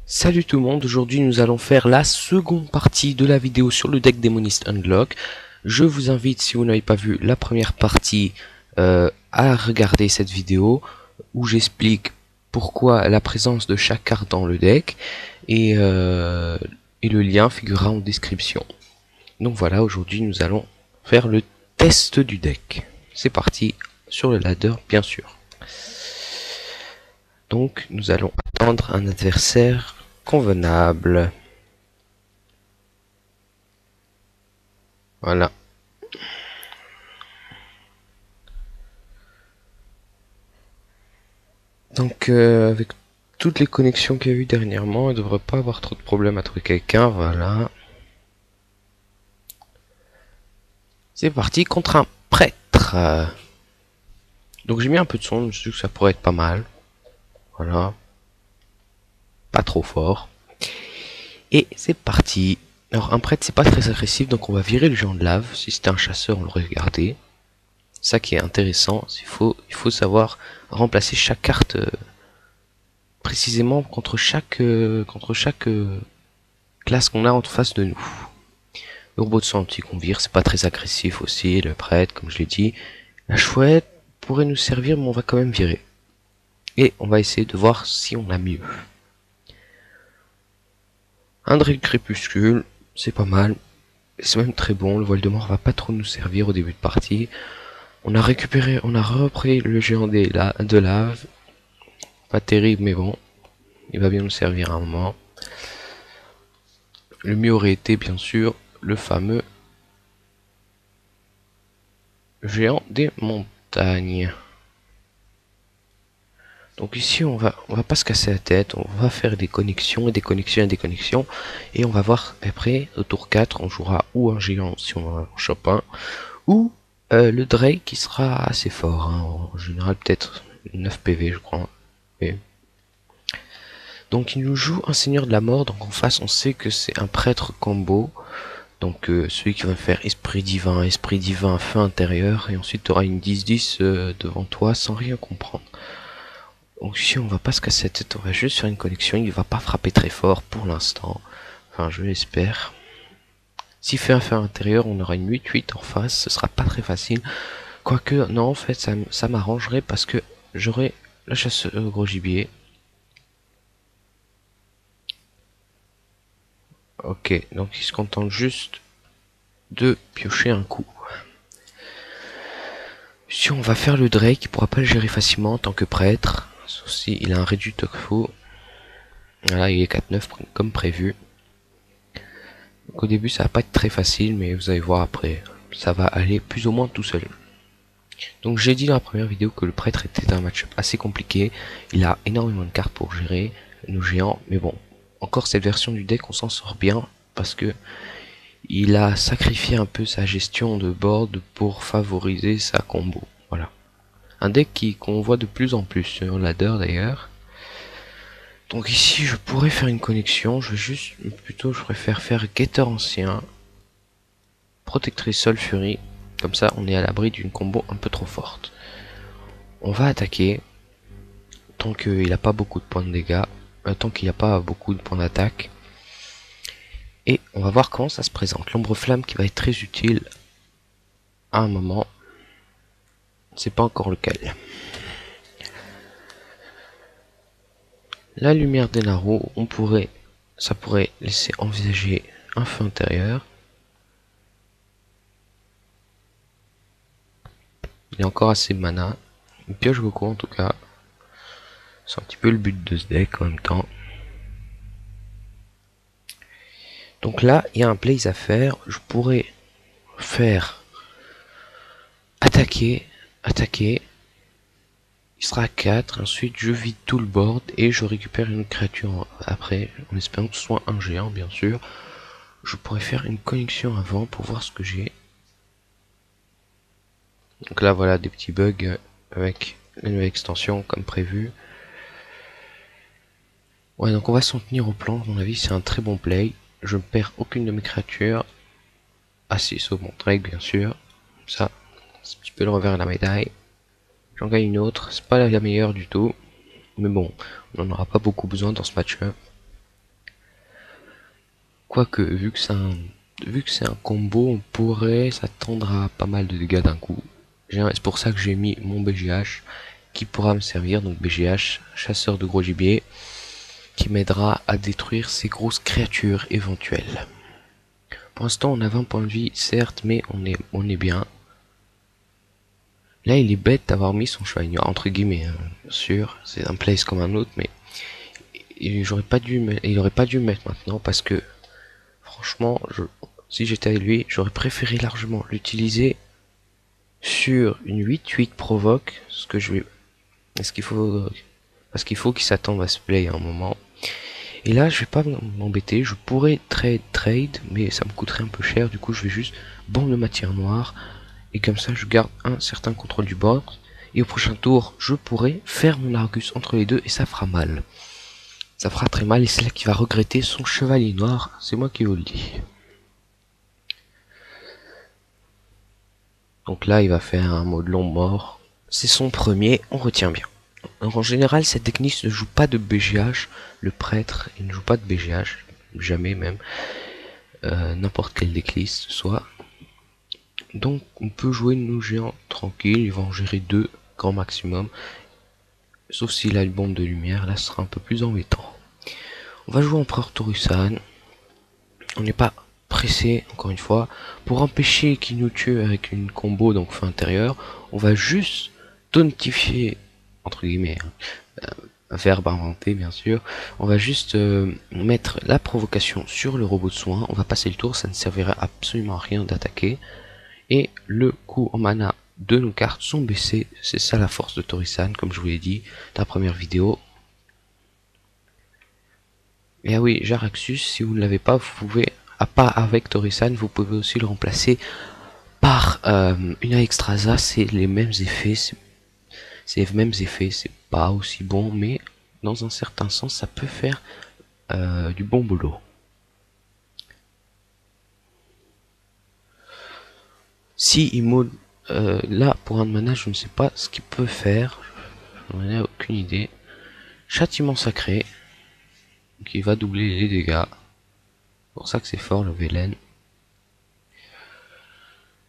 Salut tout le monde, aujourd'hui nous allons faire la seconde partie de la vidéo sur le deck Démoniste Unlock. Je vous invite, si vous n'avez pas vu la première partie, à regarder cette vidéo où j'explique pourquoi la présence de chaque carte dans le deck et le lien figurera en description. Donc voilà, aujourd'hui nous allons faire le test du deck. C'est parti, sur le ladder bien sûr. Donc nous allons attendre un adversaire convenable. Voilà. Donc avec toutes les connexions qu'il y a eu dernièrement, il ne devrait pas avoir trop de problèmes à trouver quelqu'un. Voilà. C'est parti contre un prêtre. Donc j'ai mis un peu de son, je me suis dit que ça pourrait être pas mal. Voilà. Pas trop fort. Et c'est parti. Alors un prêtre c'est pas très agressif, donc on va virer le géant de lave. Si c'était un chasseur, on l'aurait gardé. Ça qui est intéressant, il faut savoir remplacer chaque carte précisément contre chaque classe qu'on a en face de nous. Le robot de sang anti qu'on vire, c'est pas très agressif aussi. Le prêtre, comme je l'ai dit. La chouette pourrait nous servir, mais on va quand même virer. Et on va essayer de voir si on a mieux. Un drill crépuscule, c'est pas mal. C'est même très bon. Le voile de mort va pas trop nous servir au début de partie. On a repris le géant de lave. Pas terrible, mais bon. Il va bien nous servir à un moment. Le mieux aurait été, bien sûr, le fameux géant des montagnes. Donc ici on va pas se casser la tête, on va faire des connexions et des connexions et des connexions, et on va voir après au tour 4 on jouera ou un géant si on en chope un, ou le Drake qui sera assez fort, hein. En général peut-être 9 PV je crois. Et donc il nous joue un seigneur de la mort, donc en face on sait que c'est un prêtre combo. Donc celui qui va faire esprit divin, feu intérieur, et ensuite tu auras une 10-10 devant toi sans rien comprendre. Donc ici on va pas se casser la tête, on va juste faire une connexion, il va pas frapper très fort pour l'instant. Enfin je l'espère. S'il fait un feu intérieur, on aura une 8-8 en face, ce sera pas très facile. Quoique, non en fait ça m'arrangerait parce que j'aurai la chasse au gros gibier. Ok, donc il se contente juste de piocher un coup. Si on va faire le Drake, il pourra pas le gérer facilement en tant que prêtre. Sauf si il a un réduit Tofu. Voilà, il est 4-9 comme prévu. Donc au début ça va pas être très facile, mais vous allez voir après, ça va aller plus ou moins tout seul. Donc j'ai dit dans la première vidéo que le prêtre était un match assez compliqué. Il a énormément de cartes pour gérer nos géants, mais bon, encore cette version du deck on s'en sort bien parce que il a sacrifié un peu sa gestion de board pour favoriser sa combo. Voilà. Un deck qu'on voit de plus en plus sur ladder d'ailleurs. Donc ici je pourrais faire une connexion, je préfère faire Getter ancien, Protectrice Sol Fury, comme ça on est à l'abri d'une combo un peu trop forte. On va attaquer, tant qu'il n'a pas beaucoup de points de dégâts, tant qu'il n'y a pas beaucoup de points d'attaque. Et on va voir comment ça se présente. L'ombre flamme qui va être très utile à un moment. C'est pas encore lequel. La lumière des Naru, ça pourrait laisser envisager un feu intérieur. Il y a encore assez de mana. Il pioche beaucoup en tout cas. C'est un petit peu le but de ce deck en même temps. Donc là, il y a un place à faire. Je pourrais faire attaquer. Il sera à 4. Ensuite, je vide tout le board et je récupère une créature après. En espérant que ce soit un géant, bien sûr. Je pourrais faire une connexion avant pour voir ce que j'ai. Donc là, voilà des petits bugs avec la nouvelle extension comme prévu. Ouais, donc on va s'en tenir au plan. À mon avis, c'est un très bon play. Je ne perds aucune de mes créatures. Ah si, sauf mon Drake, bien sûr. Ça, c'est un petit peu le revers de la médaille. J'en gagne une autre. C'est pas la meilleure du tout. Mais bon, on n'en aura pas beaucoup besoin dans ce match-up. Quoique, vu que c'est un combo, on pourrait s'attendre à pas mal de dégâts d'un coup. C'est pour ça que j'ai mis mon BGH qui pourra me servir, donc BGH, chasseur de gros gibier, qui m'aidera à détruire ces grosses créatures éventuelles. Pour l'instant, on a 20 points de vie, certes, mais on est bien. Là, il est bête d'avoir mis son cheval noir, entre guillemets, hein, bien sûr. C'est un place comme un autre, mais il aurait pas dû me mettre maintenant parce que, franchement, si j'étais avec lui, j'aurais préféré largement l'utiliser sur une 8-8 provoque, ce que je vais, ce qu'il faut, parce qu'il faut qu'il s'attende à ce play à un moment. Et là, je vais pas m'embêter, je pourrais trade, mais ça me coûterait un peu cher, du coup je vais juste bombe de matière noire, et comme ça je garde un certain contrôle du board, et au prochain tour, je pourrais faire mon Argus entre les deux, et ça fera mal. Ça fera très mal, et c'est là qu'il va regretter son chevalier noir, c'est moi qui vous le dis. Donc là, il va faire un mode long mort, c'est son premier, on retient bien. Alors, en général, cette technique ne joue pas de BGH, le prêtre, il ne joue pas de BGH, jamais même. N'importe quel décliste soit. Donc on peut jouer nos géants tranquille, il va en gérer 2 grand maximum. Sauf s'il a une bombe de lumière, là ce sera un peu plus embêtant. On va jouer Empereur Taurussan. On n'est pas pressé, encore une fois. Pour empêcher qu'il nous tue avec une combo, donc feu intérieur, on va juste tontifier, entre guillemets, un verbe inventé bien sûr. On va juste mettre la provocation sur le robot de soin. On va passer le tour, ça ne servira absolument à rien d'attaquer. Et le coût en mana de nos cartes sont baissés. C'est ça la force de Taurussan, comme je vous l'ai dit dans la première vidéo. Et ah oui, Jaraxxus, si vous ne l'avez pas, vous pouvez, à part avec Taurussan, vous pouvez aussi le remplacer par une Alexstrasza. C'est les mêmes effets, c'est les mêmes effets, c'est pas aussi bon, mais dans un certain sens, ça peut faire du bon boulot. Si il mode là pour un mana, je ne sais pas ce qu'il peut faire, je n'en ai aucune idée. Châtiment sacré qui va doubler les dégâts. C'est pour ça que c'est fort le Velen.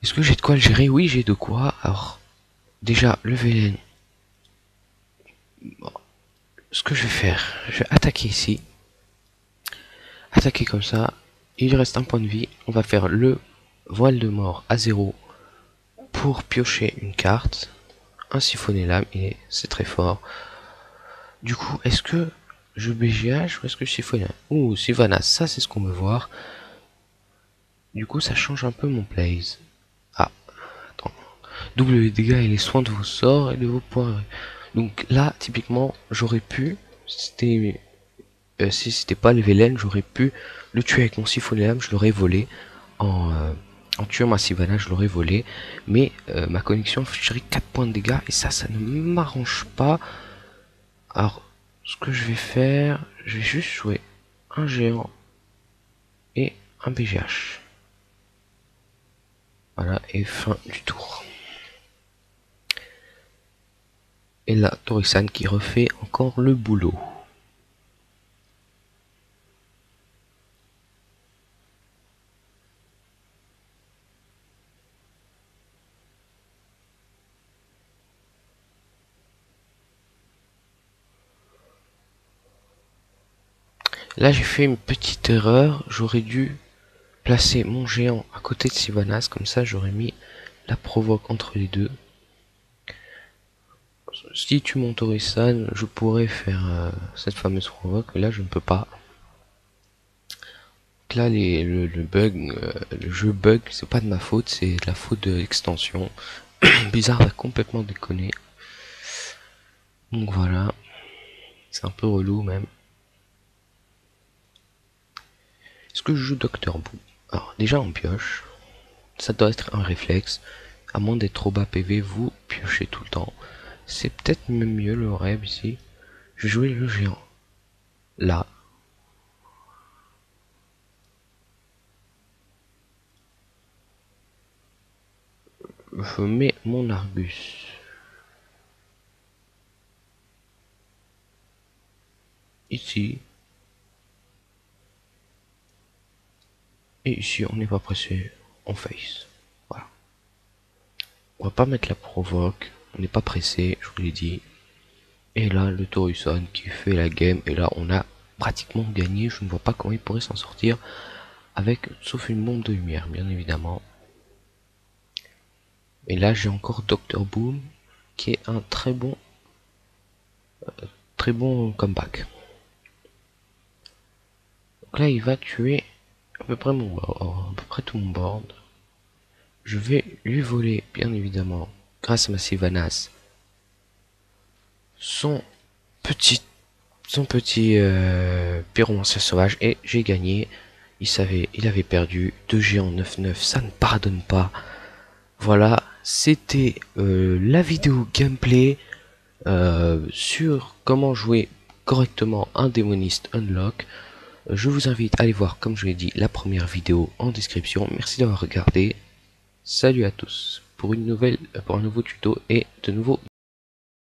Est-ce que j'ai de quoi le gérer? Oui, j'ai de quoi. Alors déjà le Velen. Bon, ce que je vais faire, je vais attaquer ici. Attaquer comme ça. Il reste un point de vie. On va faire le voile de mort à 0 pour piocher une carte. Un siphonner l'âme, et c'est très fort. Du coup, est-ce que je BGH ou est-ce que je siphonne? Ouh, Sylvanas, ça c'est ce qu'on veut voir. Du coup, ça change un peu mon plays. Ah, attends. Double les dégâts et les soins de vos sorts et de vos points. Donc là, typiquement, j'aurais pu, si c'était pas le Velen, j'aurais pu le tuer avec mon siphonner l'âme, je l'aurais volé en tuant ma Sylvanas, je l'aurais volé, mais ma connexion afficherait 4 points de dégâts et ça ne m'arrange pas. Alors, ce que je vais faire, je vais juste jouer un géant et un BGH. Voilà, et fin du tour. Et là, Taurussan qui refait encore le boulot. Là, j'ai fait une petite erreur. J'aurais dû placer mon géant à côté de Sylvanas. Comme ça, j'aurais mis la provoque entre les deux. Si tu montes Taurussan, je pourrais faire cette fameuse provoque. Mais là, je ne peux pas. Donc là, le bug, le jeu bug, c'est pas de ma faute, c'est de la faute de l'extension. Bizarre, va complètement déconner. Donc voilà, c'est un peu relou même. Est-ce que je joue Docteur Boo? Alors déjà on pioche, ça doit être un réflexe. À moins d'être trop bas PV, vous piochez tout le temps. C'est peut-être même mieux le rêve ici. Je vais jouer le géant. Là. Je mets mon Argus. Ici. Et ici, on n'est pas pressé, on face. Voilà. On va pas mettre la provoque, on n'est pas pressé, je vous l'ai dit. Et là, le Torusson qui fait la game, et là, on a pratiquement gagné. Je ne vois pas comment il pourrait s'en sortir avec, sauf une bombe de lumière, bien évidemment. Et là, j'ai encore Dr Boom, qui est un très bon comeback. Donc là, il va tuer à peu près à peu près tout mon board. Je vais lui voler, bien évidemment, grâce à ma Sylvanas, son petit pyromancien sauvage, et j'ai gagné. Il avait perdu 2 géants 9-9, ça ne pardonne pas. Voilà, c'était la vidéo gameplay sur comment jouer correctement un démoniste unlock. Je vous invite à aller voir, comme je l'ai dit, la première vidéo en description. Merci d'avoir regardé. Salut à tous pour un nouveau tuto et de nouveaux